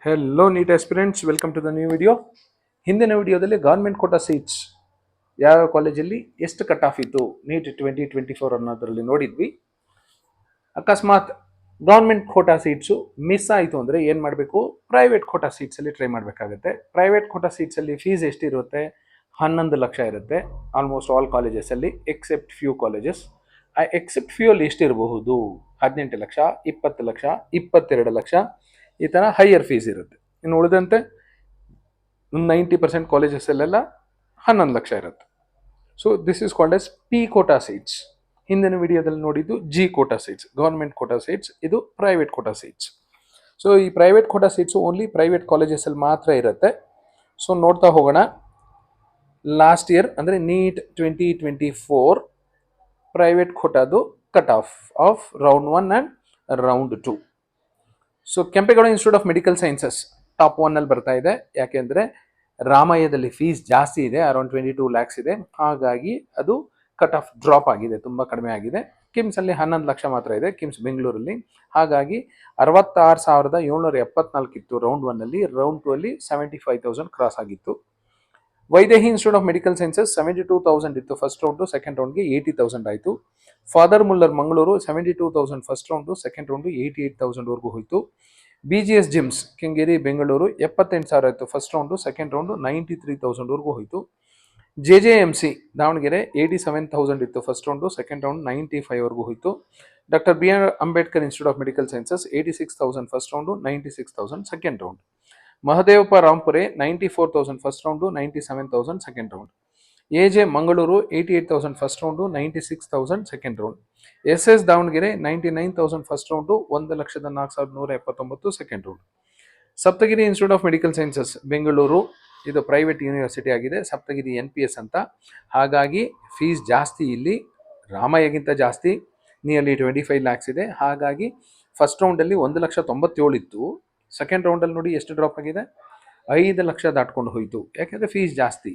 Hello NEET aspirants, welcome to the new video. ಹಿಂದಿನ ವಿಡಿಯೋದಲ್ಲಿ government quota seats ಯಾವ ಕಾಲೇಜಲ್ಲಿ ಎಷ್ಟು ಕಟ್ ಆಫ್ ಇತ್ತು ನೀಟ್ 2024 ಅನ್ನೋದರಲ್ಲಿ ನೋಡಿದ್ವಿ. ಅಕಸ್ಮಾತ್ ಗೌರ್ಮೆಂಟ್ ಕೋಟಾ ಸೀಟ್ಸು ಮಿಸ್ ಆಯಿತು ಅಂದರೆ ಏನು ಮಾಡಬೇಕು? ಪ್ರೈವೇಟ್ ಕೋಟಾ ಸೀಟ್ಸಲ್ಲಿ ಟ್ರೈ ಮಾಡಬೇಕಾಗುತ್ತೆ. ಪ್ರೈವೇಟ್ ಕೋಟಾ ಸೀಟ್ಸಲ್ಲಿ ಫೀಸ್ ಎಷ್ಟಿರುತ್ತೆ? 11 ಲಕ್ಷ ಇರುತ್ತೆ ಆಲ್ಮೋಸ್ಟ್ ಆಲ್ ಕಾಲೇಜಸಲ್ಲಿ ಎಕ್ಸೆಪ್ಟ್ ಫ್ಯೂ ಕಾಲೇಜಸ್. ಆ ಎಕ್ಸೆಪ್ಟ್ ಫ್ಯೂ ಅಲ್ಲಿ ಎಷ್ಟಿರಬಹುದು? 18 ಲಕ್ಷ, 20 ಲಕ್ಷ, 22 ಲಕ್ಷ, ಈ ಥರ ಹೈಯರ್ ಫೀಸ್ ಇರುತ್ತೆ. ಇನ್ನು ಉಳಿದಂತೆ 90% ಕಾಲೇಜಸ್ಸಲ್ಲೆಲ್ಲ 11 ಲಕ್ಷ ಇರುತ್ತೆ. So this is called S P quota seats. ಹಿಂದಿನ ವಿಡಿಯೋದಲ್ಲಿ ನೋಡಿದ್ದು G quota seats, government quota seats. ಇದು ಪ್ರೈವೇಟ್ ಕೋಟಾ ಸೀಟ್ಸ್. ಸೊ ಈ private quota seats only private ಕಾಲೇಜಸಲ್ಲಿ ಮಾತ್ರ ಇರುತ್ತೆ. ಸೊ ನೋಡ್ತಾ ಹೋಗೋಣ. ಲಾಸ್ಟ್ ಇಯರ್ ಅಂದರೆ ನೀಟ್ 2024 ಪ್ರೈವೇಟ್ ಕೋಟಾದು cut off round 1 and round 2. So Kempegowda institute of medical sciences top 1 ಅಲ್ಲಿ ಬರ್ತಾ ಇದೆ. ಯಾಕೆಂದರೆ ರಾಮಯ್ಯದಲ್ಲಿ ಫೀಸ್ ಜಾಸ್ತಿ ಇದೆ, ಅರೌಂಡ್ 22 ಲ್ಯಾಕ್ಸ್ ಇದೆ. ಹಾಗಾಗಿ ಅದು ಕಟ್ ಆಫ್ ಡ್ರಾಪ್ ಆಗಿದೆ, ತುಂಬ ಕಡಿಮೆ ಆಗಿದೆ. ಕಿಮ್ಸಲ್ಲಿ 11 ಲಕ್ಷ ಮಾತ್ರ ಇದೆ, ಕಿಮ್ಸ್ ಬೆಂಗಳೂರಲ್ಲಿ. ಹಾಗಾಗಿ 66,774 ಇತ್ತು ರೌಂಡ್ 1 ಅಲ್ಲಿ. ರೌಂಡ್ 2 ಅಲ್ಲಿ 75,000 ಕ್ರಾಸ್ ಆಗಿತ್ತು. Vydehi institute of medical sciences 72,000 ಇತ್ತು ಫಸ್ಟ್ ರೌಂಡು, ಸೆಕೆಂಡ್ ರೌಂಡ್ಗೆ 80,000 ಆಯಿತು. Father Muller Mangaluru 72,000 first round, second round 88,000ವರೆಗೂ ಹೋಯಿತು. BGS ಜಿಮ್ಸ್ ಕೆಂಗೇರಿ ಬೆಂಗಳೂರು 78,000 ಇತ್ತು ಫಸ್ಟ್ ರೌಂಡು, ಸೆಕೆಂಡ್ ರೌಂಡು 93,000ವರೆಗೂ ಹೋಯಿತು. JJMC ದಾವಣಗೆರೆ 87,000 ಇತ್ತು ಫಸ್ಟ್ ರೌಂಡು, ಸೆಕೆಂಡ್ ರೌಂಡ್ 95ವರೆಗೂ ಹೋಯಿತು. Doctor BR Ambedkar institute of medical sciences 86,000 first round, 96,000 second round. Mahadevappa Rampure 94,000 first round, 97,000 second round. AJ Mangaluru 88,000 first round, 96,000 second round. SS Davanagere 99,000 first round, 1,04,179 second round. Saptagiri institute of medical sciences Bengaluru, ಇದು private university ಆಗಿದೆ, Saptagiri NPS ಅಂತ. ಹಾಗಾಗಿ fees ಜಾಸ್ತಿ ಇಲ್ಲಿ, ರಾಮಯ್ಯಗಿಂತ ಜಾಸ್ತಿ, nearly 25 lakhs ಇದೆ. ಹಾಗಾಗಿ first ರೌಂಡಲ್ಲಿ 1,97,000 ಇತ್ತು, ಸೆಕೆಂಡ್ ರೌಂಡಲ್ಲಿ ನೋಡಿ ಎಷ್ಟು ಡ್ರಾಪ್ ಆಗಿದೆ, 5 ಲಕ್ಷ ದಾಟ್ಕೊಂಡು ಹೋಯಿತು. ಯಾಕೆಂದರೆ ಫೀಸ್ ಜಾಸ್ತಿ,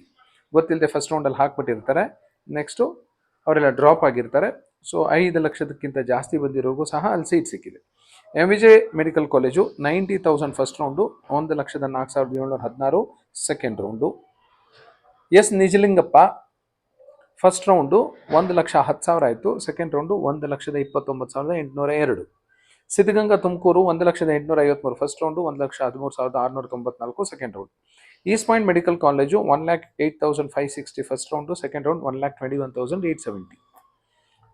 ಗೊತ್ತಿಲ್ಲದೆ ಫಸ್ಟ್ ರೌಂಡಲ್ಲಿ ಹಾಕ್ಬಿಟ್ಟಿರ್ತಾರೆ, ನೆಕ್ಸ್ಟು ಅವರೆಲ್ಲ ಡ್ರಾಪ್ ಆಗಿರ್ತಾರೆ. ಸೊ 5 ಲಕ್ಷದಕ್ಕಿಂತ ಜಾಸ್ತಿ ಬಂದಿರೋಗೂ ಸಹ ಅಲ್ಲಿ ಸೀಟ್ ಸಿಕ್ಕಿದೆ. MVJ medical college 90,000 first round, 1,04,716 second round. S Nijalingappa first round 1,10,000 ಆಯಿತು, second round 1,29,802. Siddaganga Tumakuru 1,08,53 first round, 1,13,694 second round. East point medical college 1,08,560 first round, second round 1,21,870.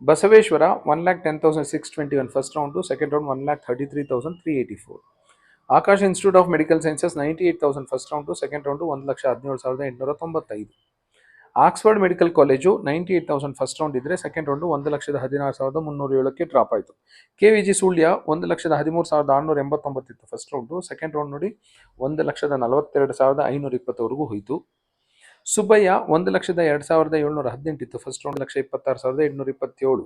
Basaveshwara 1,10,621 first round, second round 1,33,384. Akash institute of medical sciences 98,000 first round, second round 1,17,895. Oxford medical college 98,000 first round ಇದ್ದರೆ, second round 1,16,307ಕ್ಕೆ drop ಆಯಿತು. KVG Sullia 1,13,689 ಇತ್ತು first round, second round ನೋಡಿ 1,42,520ವರೆಗೂ ಹೋಯಿತು. ಸುಬ್ಬಯ್ಯ 1,02,718 ಇತ್ತು first round, 1,26,827.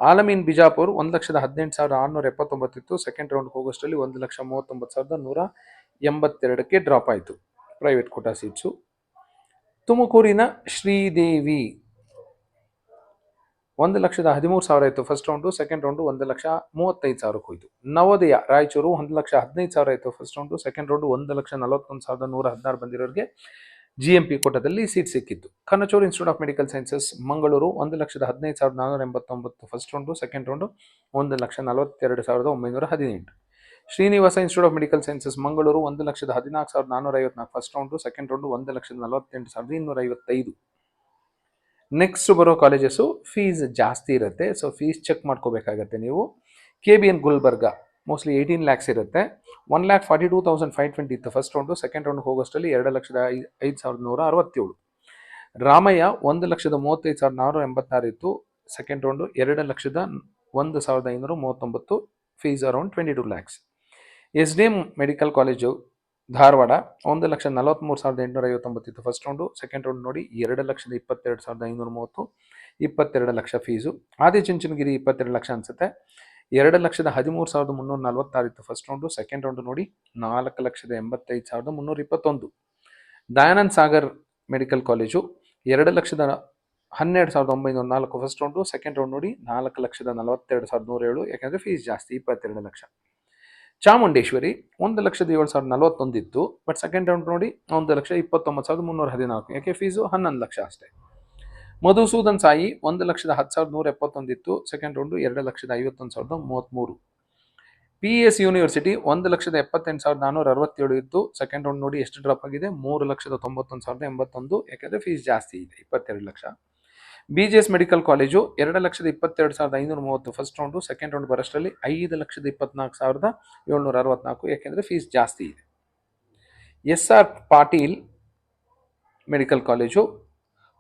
Al-Ameen Bijapur 1,18,679 ಇತ್ತು, second round ಹೋಗೋಷ್ಟರಲ್ಲಿ 1,39,182ಕ್ಕೆ drop ಆಯಿತು private quota seats. ತುಮಕೂರಿನ ಶ್ರೀದೇವಿ 1,13,000 ಇತ್ತು ಫಸ್ಟ್ ರೌಂಡು, ಸೆಕೆಂಡ್ ರೌಂಡು 1,35,000 ಹೋಯಿತು. ನವೋದಯ ರಾಯಚೂರು 1,15,000 ಇತ್ತು first round, second round 1,41,116 ಬಂದಿರೋರಿಗೆ GMP ಕೋಟಾದಲ್ಲಿ ಸೀಟ್ ಸಿಕ್ಕಿತ್ತು. Kanachur institute of medical sciences Mangaluru 1,15,489 first round, second round 1,42,918. Srinivasa institute of medical sciences Mangaluru 1,14,454 first round, second round 1,48,255. Next ಬರೋ colleges fees ಜಾಸ್ತಿ ಇರುತ್ತೆ, so fees check ಮಾಡ್ಕೋಬೇಕಾಗತ್ತೆ ನೀವು. KBN Gulbarga mostly 18 lakhs ಇರುತ್ತೆ, 1,42,520 ಇತ್ತು ಫಸ್ಟ್ ರೌಂಡು, ಸೆಕೆಂಡ್ ರೌಂಡ್ ಹೋಗೋಷ್ಟರಲ್ಲಿ 2,05,167. ರಾಮಯ್ಯ 1,35,486 ಇತ್ತು, second round 2,01,539, fees around 22 lakhs. SDM medical college Dharwad 1,43,859 ಇತ್ತು ಫಸ್ಟ್ ರೌಂಡು, ಸೆಕೆಂಡ್ ರೌಂಡ್ ನೋಡಿ 2,22,530, 22 ಲಕ್ಷ ಫೀಸು. ಆದಿಚುಂಚನಗಿರಿ 22 ಲಕ್ಷ ಅನಿಸುತ್ತೆ, 2,13,346 ಇತ್ತು ಫಸ್ಟ್ ರೌಂಡು, ಸೆಕೆಂಡ್ ರೌಂಡು ನೋಡಿ 4,85,321. Dayanand Sagar medical college 2,12,904 first round, second round ನೋಡಿ 4,42,107, ಯಾಕೆಂದರೆ ಫೀಸ್ ಜಾಸ್ತಿ 22 ಲಕ್ಷ. ಚಾಮುಂಡೇಶ್ವರಿ 1,07,041 ಇತ್ತು, ಬಟ್ ಸೆಕೆಂಡ್ ರೌಂಡ್ ನೋಡಿ 1,29,314. ಯಾಕೆ ಫೀಸು 11 ಲಕ್ಷ ಅಷ್ಟೇ. ಮಧುಸೂದನ್ ಸಾಯಿ 1,10,171 ಇತ್ತು, ಸೆಕೆಂಡ್ ರೌಂಡು 2,51,033. PES ಯೂನಿವರ್ಸಿಟಿ 1,78,467 ಇತ್ತು, ಸೆಕೆಂಡ್ ರೌಂಡ್ ನೋಡಿ ಎಷ್ಟು ಡ್ರಾಪ್ ಆಗಿದೆ, 3,91,081. ಯಾಕೆಂದರೆ ಫೀಸ್ ಜಾಸ್ತಿ ಇದೆ, 22 lakh. BGS medical college 2,22,530 first round, second round ಬರೋಷ್ಟರಲ್ಲಿ 5,24,764. ಯಾಕೆಂದರೆ ಫೀಸ್ ಜಾಸ್ತಿ ಇದೆ. SR ಪಾಟೀಲ್ ಮೆಡಿಕಲ್ ಕಾಲೇಜು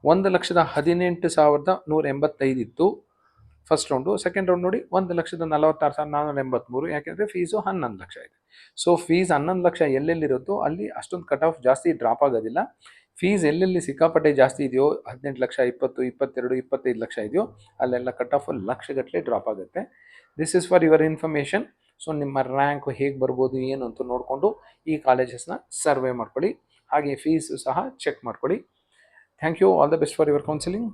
1,18,185 ಇತ್ತು ಫಸ್ಟ್ ರೌಂಡು, ಸೆಕೆಂಡ್ ರೌಂಡ್ ನೋಡಿ 1,46,483. ಯಾಕೆಂದರೆ ಫೀಸು 11 ಲಕ್ಷ ಇದೆ. ಸೊ ಫೀಸ್ 11 ಲಕ್ಷ ಎಲ್ಲೆಲ್ಲಿರುತ್ತೋ ಅಲ್ಲಿ ಅಷ್ಟೊಂದು ಕಟ್ ಆಫ್ ಜಾಸ್ತಿ ಡ್ರಾಪ್ ಆಗೋದಿಲ್ಲ. ಫೀಸ್ ಎಲ್ಲೆಲ್ಲಿ ಸಿಕ್ಕಾಪಟ್ಟೆ ಜಾಸ್ತಿ ಇದೆಯೋ, 18 ಲಕ್ಷ, 20, 22, 25 ಲಕ್ಷ ಇದೆಯೋ ಅಲ್ಲೆಲ್ಲ ಕಟ್ ಆಫ್ ಲಕ್ಷಗಟ್ಟಲೆ ಡ್ರಾಪ್ ಆಗುತ್ತೆ. This is for your information. So ನಿಮ್ಮ ರ್ಯಾಂಕ್ ಹೇಗೆ ಬರ್ಬೋದು ಏನು ಅಂತ ನೋಡಿಕೊಂಡು ಈ ಕಾಲೇಜಸ್ನ ಸರ್ವೆ ಮಾಡ್ಕೊಳ್ಳಿ, ಹಾಗೆ ಫೀಸು ಸಹ ಚೆಕ್ ಮಾಡ್ಕೊಳ್ಳಿ. Thank you. All the best for your counselling.